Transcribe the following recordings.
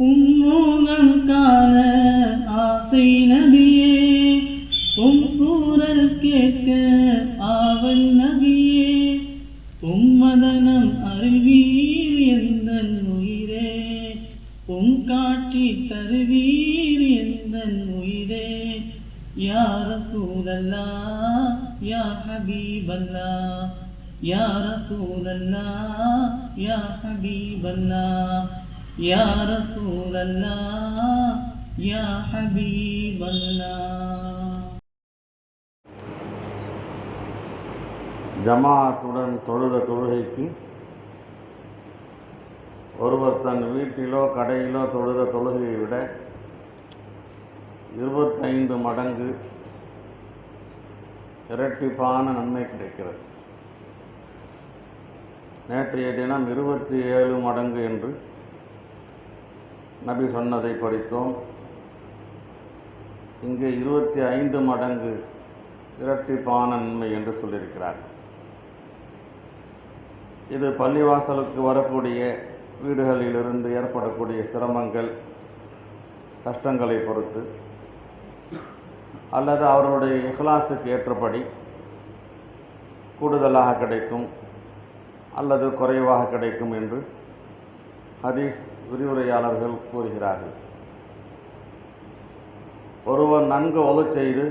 உம்மோகம் காண ஆசை நபியே, குரல் கேட்க ஆவல் நபியே, உம்மதனம் அறிவீர் எந்தன் உயிரே, காட்சி தருவீர் எந்தன் உயிரே. யா ரசூலல்லாஹ் யா ஹபீபல்லாஹ், யா ரசூலல்லாஹ் யா ஹபீபல்லாஹ், யா ரசூலல்லாஹ் யா ஹபீபல்லாஹ். ஜமாஅத்துடன் தொழுத தொழுகைக்கு ஒருவர் தன் வீட்டிலோ கடையிலோ தொழுத தொழுகையை விட 25 மடங்கு இரட்டிப்பான நன்மை கிடைக்கிறது. நேற்றைய தினம் 27 மடங்கு என்று நபி சொன்னதை படித்தோம். இங்கே 25 மடங்கு இரட்டிப்பான நன்மை என்று சொல்லியிருக்கிறார். இது பள்ளிவாசலுக்கு வரக்கூடிய வீடுகளிலிருந்து ஏற்படக்கூடிய சிரமங்கள், கஷ்டங்களை பொறுத்து அல்லது அவர்களுடைய இஹ்லாஸுக்கு ஏற்றபடி கூடுதலாக கிடைக்கும் அல்லது குறைவாக கிடைக்கும் என்று ஹதீஸ் விரிவுரையாளர்கள் கூறுகிறார்கள். ஒருவர் நன்கு ஒழு செய்து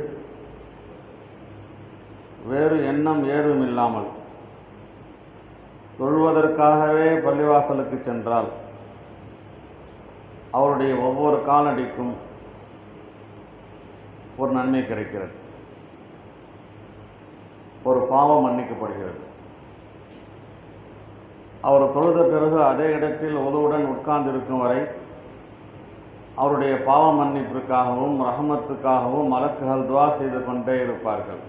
வேறு எண்ணம் ஏதும் இல்லாமல் தொழுவதற்காகவே பள்ளிவாசலுக்கு சென்றால் அவருடைய ஒவ்வொரு காலடிக்கும் ஒரு நன்மை கிடைக்கிறது, ஒரு பாவம் மன்னிக்கப்படுகிறது. அவர் தொழுத பிறகு அதே இடத்தில் ஒழுவுடன் உட்கார்ந்திருக்கும் வரை அவருடைய பாவ மன்னிப்பிற்காகவும் ரஹமத்துக்காகவும் மலக்குகள் துவா செய்து கொண்டே இருப்பார்கள்.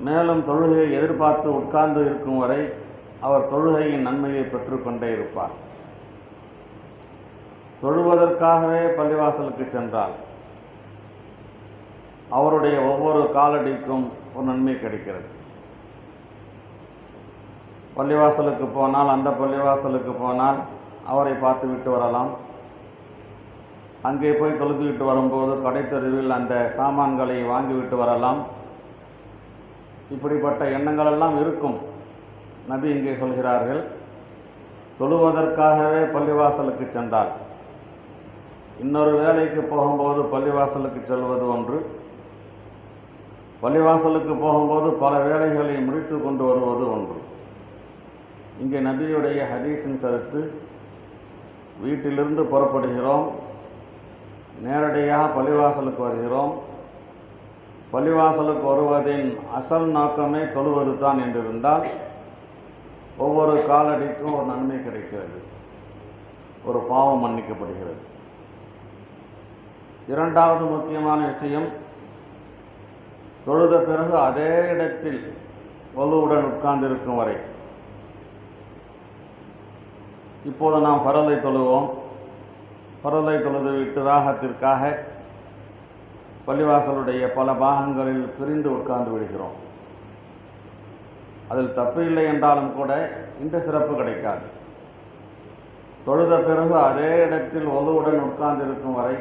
மேலும் தொழுகையை எதிர்பார்த்து உட்கார்ந்து இருக்கும் வரை அவர் தொழுகையின் நன்மையை பெற்றுக்கொண்டே இருப்பார். தொழுவதற்காகவே பள்ளிவாசலுக்கு சென்றால் அவருடைய ஒவ்வொரு காலடிக்கும் ஒரு நன்மை கிடைக்கிறது. பள்ளிவாசலுக்கு போனால், அந்த பள்ளிவாசலுக்கு போனால் அவரை பார்த்து விட்டு வரலாம். அங்கே போய் தொழுதுவிட்டு வரும்போது கடைத்தெருவில் அந்த சாமான்களை வாங்கிவிட்டு வரலாம். இப்படிப்பட்ட எண்ணங்கள் எல்லாம் இருக்கும். நபி இங்கே சொல்கிறார்கள், தொழுவதற்காகவே பள்ளிவாசலுக்கு சென்றால், இன்னொரு வேலைக்கு போகும்போது பள்ளிவாசலுக்கு செல்வது ஒன்று, பள்ளிவாசலுக்கு போகும்போது பல வேலைகளை முடித்து கொண்டு வருவது ஒன்று. இங்கே நபியுடைய ஹதீஸின் கருத்து, வீட்டிலிருந்து புறப்படுகிறோம், நேரடியாக பள்ளிவாசலுக்கு வருகிறோம், பள்ளிவாசலுக்கு வருவதின் அசல் நோக்கமே தொழுவது தான் என்றிருந்தால் ஒவ்வொரு காலடிக்கும் ஒரு நன்மை கிடைக்கிறது, ஒரு பாவம் மன்னிக்கப்படுகிறது. இரண்டாவது முக்கியமான விஷயம், தொழுத பிறகு அதே இடத்தில் ஒழுவுடன் உட்கார்ந்திருக்கும் வரை. இப்போது நாம் பரலை தொழுவோம். பரலை தொழுது விட்டு ராகத்திற்காக பள்ளிவாசலுடைய பல பாகங்களில் பிரிந்து உட்கார்ந்து விடுகிறோம். அதில் தப்பு இல்லை என்றாலும் கூட இந்த சிறப்பு கிடைக்காது. தொழுத பிறகு அதே இடத்தில் ஒழுவுடன் உட்கார்ந்திருக்கும் வரை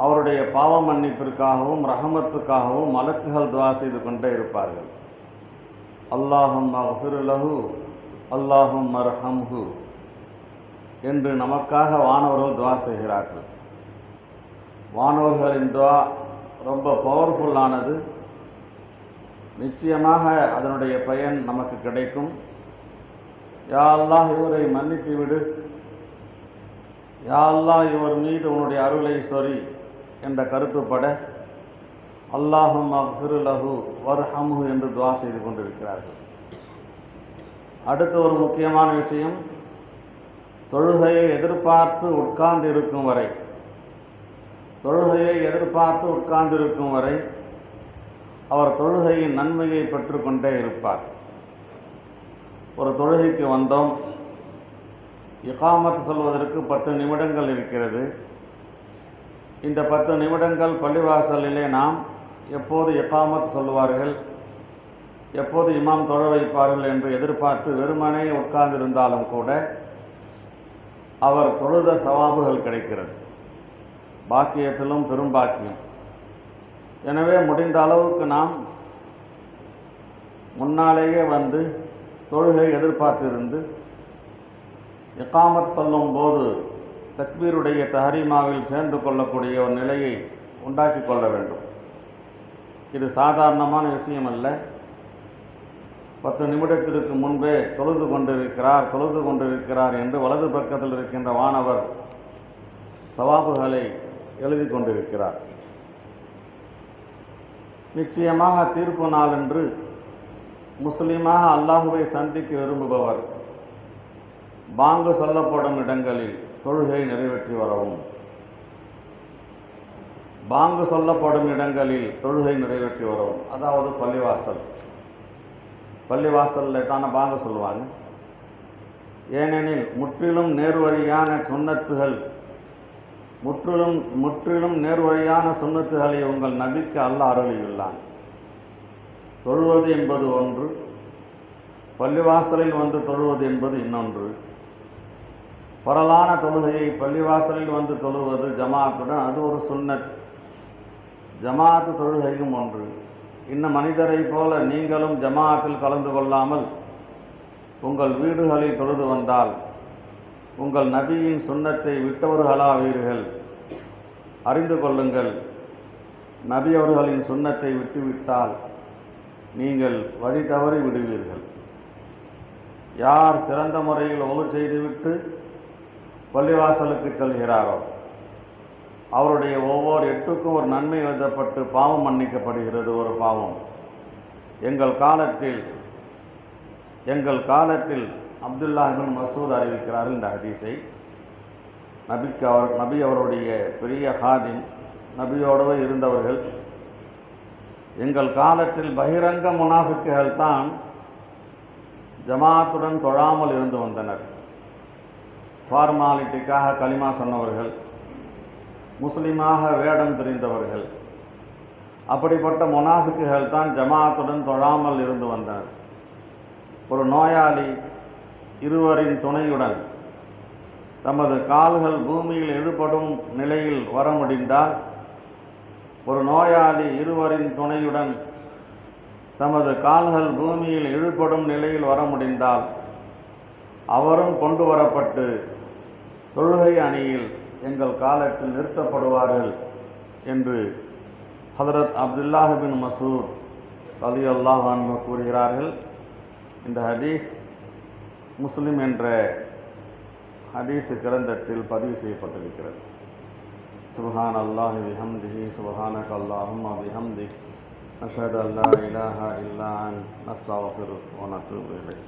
அவருடைய பாவ மன்னிப்பிற்காகவும் ரஹமத்துக்காகவும் மலக்குகள் துவா செய்து கொண்டே இருப்பார்கள். அல்லாஹும்ம அஃபிர் லஹு அல்லாஹும்ம அர்ஹம்ஹு என்று நமக்காக வானவர்கள் துவா செய்கிறார்கள். வானவர்களின் துவா ரொம்ப பவர்ஃபுல்லானது. நிச்சயமாக அதனுடைய பயன் நமக்கு கிடைக்கும். யா அல்லாஹ் இவரை மன்னித்து விடு, யா அல்லாஹ் இவர் மீது உன்னுடைய அருளை சொரி என்ற கருத்துப்பட அல்லாஹும்ம அஃபிர் லஹு வர்ஹம்ஹு என்று துவா செய்து கொண்டிருக்கிறார்கள். அடுத்த ஒரு முக்கியமான விஷயம், தொழுகையை எதிர்பார்த்து உட்கார்ந்து இருக்கும் வரை, தொழுகையை எதிர்பார்த்து உட்கார்ந்திருக்கும் வரை அவர் தொழுகையின் நன்மையை பெற்றுக்கொண்டே இருப்பார். ஒரு தொழுகைக்கு வந்தோம், இகாமத் சொல்வதற்கு 10 நிமிடங்கள் இருக்கிறது. இந்த 10 நிமிடங்கள் பள்ளிவாசலிலே நாம் எப்போது இகாமத் சொல்லுவார்கள், எப்போது இமாம் தொழ வைப்பார்கள் என்று எதிர்பார்த்து வெறுமனே உட்கார்ந்திருந்தாலும் கூட அவர் தொழுத சவாபுகள் கிடைக்கிறது, பாக்கியத்திலும் பெரும் பாக்கியம். எனவே முடிந்த அளவுக்கு நாம் முன்னாலேயே வந்து தொழுகை எதிர்பார்த்திருந்து இகாமத் சொல்லும் போது தக்பீருடைய தஹரீமாவில் சேர்ந்து கொள்ளக்கூடிய ஒரு நிலையை உண்டாக்கி கொள்ள வேண்டும். இது சாதாரணமான விஷயம் அல்ல. 10 நிமிடத்திற்கு முன்பே தொழுது கொண்டிருக்கிறார் என்று வலது பக்கத்தில் இருக்கின்ற வானவர் சவாபுகளை எழுதி கொண்டிருக்கிறார். நிச்சயமாக தீர்ப்பு நாளன்று முஸ்லீமாக அல்லாஹுவை சந்திக்க விரும்புபவர் பாங்கு சொல்லப்படும் இடங்களில் தொழுகை நிறைவேற்றி வரவும், பாங்கு சொல்லப்படும் இடங்களில் தொழுகை நிறைவேற்றி வரவும். அதாவது பள்ளிவாசலில் தானே பாங்கு சொல்லுவாங்க. ஏனெனில் முற்றிலும் நேர்வழியான சுன்னத்துகள், முற்றிலும் நேர்வழியான சுன்னத்துகளை உங்கள் நபிக்கு அல்லாஹ் அருளியுள்ளான். தொழுவது என்பது ஒன்று, பள்ளிவாசலில் வந்து தொழுவது என்பது இன்னொன்று. பரலான தொழுகையை பள்ளிவாசலில் வந்து தொழுவது ஜமாத்துடன், அது ஒரு சுன்னத். ஜமாத்து தொழுகையும் ஒன்று. இன்னும் மனிதரை போல நீங்களும் ஜமாத்தில் கலந்து கொள்ளாமல் உங்கள் வீடுகளில் தொழுது வந்தால் உங்கள் நபியின் சுன்னத்தை விட்டவர்களாவீர்கள். அறிந்து கொள்ளுங்கள், நபி அவர்களின் சுன்னத்தை விட்டுவிட்டால் நீங்கள் வழி தவறி விடுவீர்கள். யார் சிறந்த முறையில் ஒழு செய்துவிட்டு பள்ளிவாசலுக்கு செல்கிறாரோ அவருடைய ஒவ்வொரு எட்டுக்கும் ஒரு நன்மை எழுதப்பட்டு பாவம் மன்னிக்கப்படுகிறது. ஒரு பாவம். எங்கள் காலத்தில் அப்துல்லாஹ் இப்னு மஸ்ஊத் அறிவிக்கிறார்கள் இந்த ஹதீஸை. நபி அவருடைய பெரிய ஹாதிம், நபியோடவே இருந்தவர்கள். எங்கள் காலத்தில் பகிரங்க முனாஃபிக்குகள் தான் ஜமாத்துடன் தொழாமல் இருந்து வந்தனர். ஃபார்மாலிட்டிக்காக களிமா சொன்னவர்கள், முஸ்லிமாக வேடம் தெரிந்தவர்கள். அப்படிப்பட்ட முனாஃபிக்குகள் தான் ஜமாத்துடன் தொழாமல் இருந்து வந்தனர். ஒரு நோயாளி இருவரின் துணையுடன் தமது கால்கள் பூமியில் இழுபடும் நிலையில் வர முடிந்தால், ஒரு நோயாளி இருவரின் துணையுடன் தமது கால்கள் பூமியில் இழுபடும் நிலையில் வர முடிந்தால் அவரும் கொண்டு வரப்பட்டு தொழுகை அணியில் எங்கள் காலத்தில் நிறுத்தப்படுவார்கள் என்று ஹதரத் அப்துல்லாஹ் பின் மஸ்ஊத் ரலியல்லாஹு அன்ஹு கூறுகிறார்கள். இந்த ஹதீஸ் முஸ்லிம் என்ற ஹதீஸ் கிரந்தத்தில் பதிவு செய்யப்பட்டிருக்கிறது. சுப்ஹானல்லாஹி பிஹம்திஹி சுப்ஹானக அல்லாஹும்ம பிஹம்திக் நஷ்ஹது அல்லா இலாஹா இல்லா அன்த நஸ்தக்ஃபிருக வ நத்தூபு இலைக்.